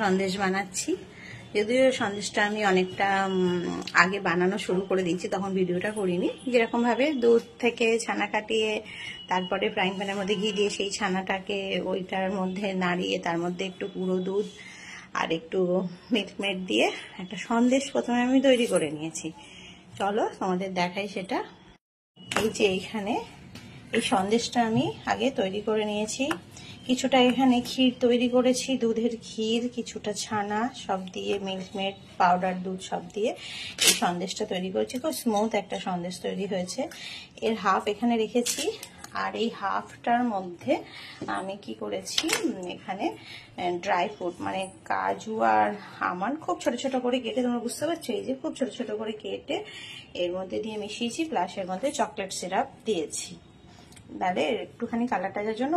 সন্দেশ বানাচ্ছি। যদিও সন্দেশটা আমি অনেকটা আগে বানানো শুরু করে দিয়েছি, তখন ভিডিওটা করিনি। যেরকম ভাবে দুধ থেকে ছানা কাটিয়ে তারপরে ফ্রাইং প্যানের মধ্যে ঘি দিয়ে সেই ছানাটাকে ওইটার মধ্যে নাড়িয়ে তার মধ্যে একটু গুঁড়ো দুধ আর একটু মিল্ক মেড দিয়ে একটা সন্দেশ প্রথমে আমি তৈরি করে নিয়েছি। চলো তোমাদের দেখাই সেটা। এই যে এইখানে এই সন্দেশটা আমি আগে তৈরি করে নিয়েছি। কিছুটা এখানে ক্ষীর তৈরি করেছি, দুধের ক্ষীর, কিছুটা ছানা সব দিয়ে, মিল্ক মেড, পাউডার দুধ সব দিয়ে এই সন্দেশটা তৈরি করেছি। খুব স্মুথ একটা সন্দেশ তৈরি হয়েছে। এর হাফ এখানে রেখেছি, আর এই হাফটার মধ্যে আমি কি করেছি, এখানে ড্রাই ফ্রুট মানে কাজু আর আমন্ড খুব ছোট ছোট করে কেটে, তোমরা বুঝতে পারছো, এই যে খুব ছোট ছোট করে কেটে এর মধ্যে দিয়ে মিশিয়েছি, প্লাস এর মধ্যে চকলেট সিরাপ দিয়েছি। তাহলে একটুখানি কালারটা যাওয়ার জন্য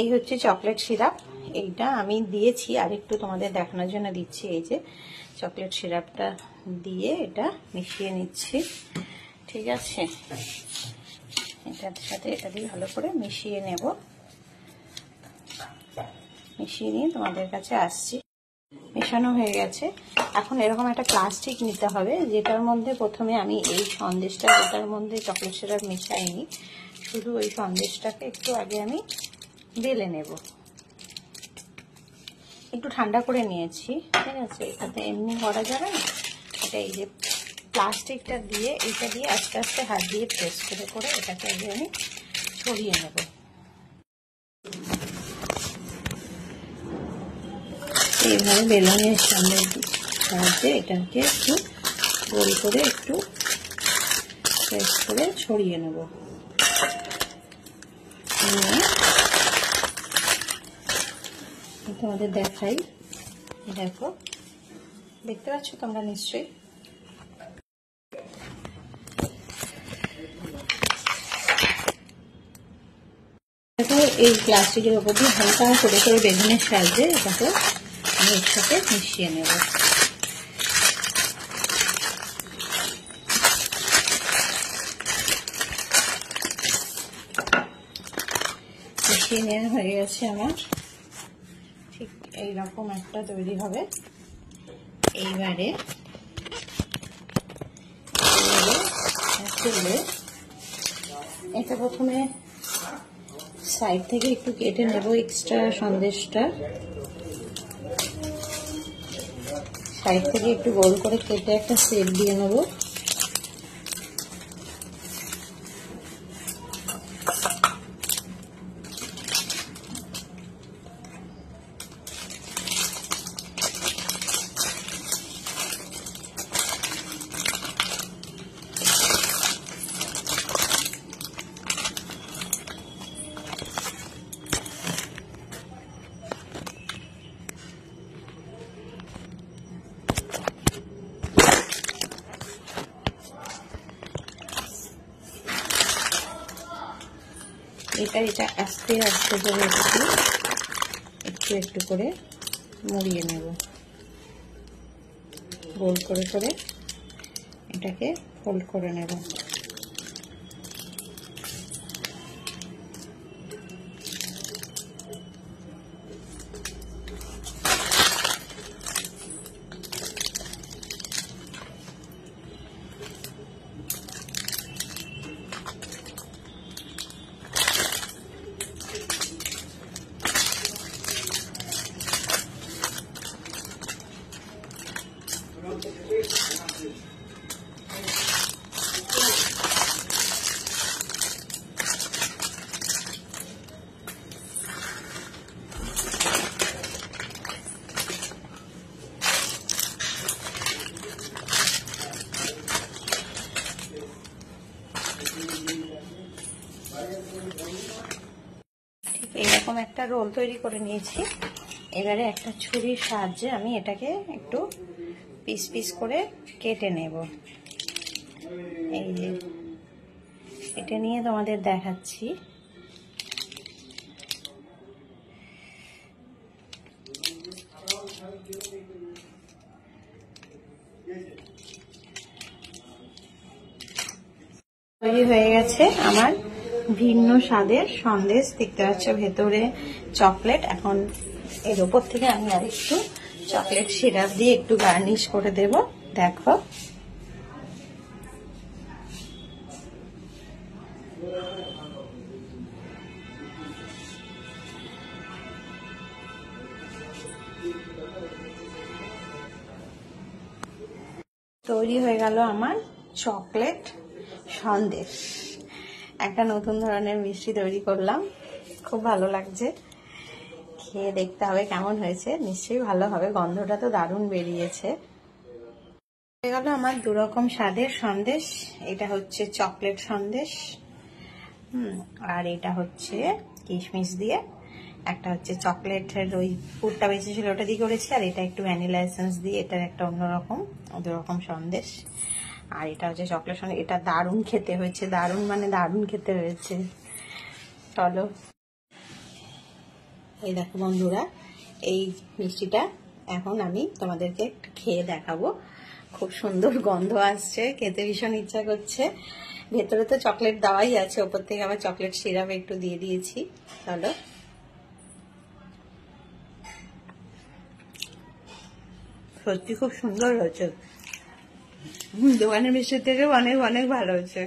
এই হচ্ছে চকলেট সিরাপ, এইটা আমি দিয়েছি। আর একটু তোমাদের দেখানোর জন্য দিচ্ছি। এই যে চকলেট সিরাপটা দিয়ে এটা মিশিয়ে নিচ্ছি, ঠিক আছে। এটার সাথে এটা দিয়ে ভালো করে মিশিয়ে নেব। মিশিয়ে নিয়ে তোমাদের কাছে আসছি। মেশানো হয়ে গেছে। এখন এরকম একটা প্লাস্টিক নিতে হবে, যেটার মধ্যে প্রথমে আমি এই সন্দেশটা, যেটার মধ্যে চকলেট সিরাপ মিশাইনি, শুধু ওই সন্দেশটাকে একটু আগে আমি বেলে নেব। একটু ঠান্ডা করে নিয়েছি, ঠিক আছে। এটাতে এমনি করা যাবে না, এটা এই যে প্লাস্টিকটা দিয়ে, এটা দিয়ে আস্তে আস্তে হাত দিয়ে প্রেস করে করে এটাকে আগে আমি ছড়িয়ে নেব। এইভাবে বেলনের সাহায্যে এটাকে একটু গোল করে একটু প্রেস করে ছড়িয়ে নেব। তোমাদের দেখাই, দেখো, দেখতে পাচ্ছ তোমরা নিশ্চয়ই। দেখো এই প্লাস্টিকের উপর দিয়ে হালকা করে করে বেলুনের সাহায্যে এটাকে আমি এর সাথে মিশিয়ে নেব। মিশিয়ে নেওয়া হয়ে গেছে আমার। ঠিক এইরকম একটা তৈরি হবে। এইবারে এটা প্রথমে সাইড থেকে একটু কেটে নেব, এক্সট্রা সন্দেশটা সাইড থেকে একটু গোল করে কেটে একটা শেপ দিয়ে নেব। এটা আস্তে আস্তে করে একটু একটু করে মুড়িয়ে নেব, গোল করে করে এটাকে ফোল্ড করে নেব। এইরকম একটা রোল তৈরি করে নিয়েছি। এবারে একটা ছুরির সাহায্যে আমি এটাকে একটু পিস পিস করে কেটে নেব। এই যে এটা নিয়ে তোমাদের দেখাচ্ছি। তৈরি হয়ে গেছে আমার ভিন্ন স্বাদের সন্দেশ। দেখতে পাচ্ছ ভেতরে চকলেট। এখন এর ওপর থেকে আমি আর একটু চকলেট সিরাপ দিয়ে একটু গার্নিশ করে দেব। দেখো তৈরি হয়ে গেল আমার চকলেট সন্দেশ। একটা নতুন ধরনের মিষ্টি তৈরি করলাম, খুব ভালো লাগছে। খেয়ে দেখতে হবে কেমন হয়েছে, নিশ্চয়ই ভালো হবে, গন্ধটা তো দারুণ বেরিয়েছে। হয়ে গেল আমার দুরকম স্বাদের সন্দেশ। এটা হচ্ছে চকলেট সন্দেশ, আর এটা হচ্ছে কিশমিশ দিয়ে, একটা হচ্ছে চকলেটের ওই পুরটা বেঁচে ছিল ওটা দিয়ে করেছি, আর এটা একটু ভ্যানিলা এসেন্স দিয়ে, এটা একটা অন্যরকম দুরকম সন্দেশ। আর এটা হচ্ছে চকলেট সন্দেশ। এটা দারুণ খেতে হয়েছে, দারুণ মানে দারুণ খেতে হয়েছে। চলো, এই দেখো বন্ধুরা, এই মিষ্টিটা এখন আমি তোমাদেরকে একটু খেয়ে দেখাবো। খুব সুন্দর গন্ধ আসছে, খেতে ভীষণ ইচ্ছা করছে। ভেতরে তো চকলেট দেওয়াই আছে, ওপর থেকে আবার চকলেট সিরাপ একটু দিয়ে দিয়েছি। চলো, সত্যি খুব সুন্দর হয়েছে, দোকানের মিষ্টির থেকে অনেক অনেক ভালো হয়েছে।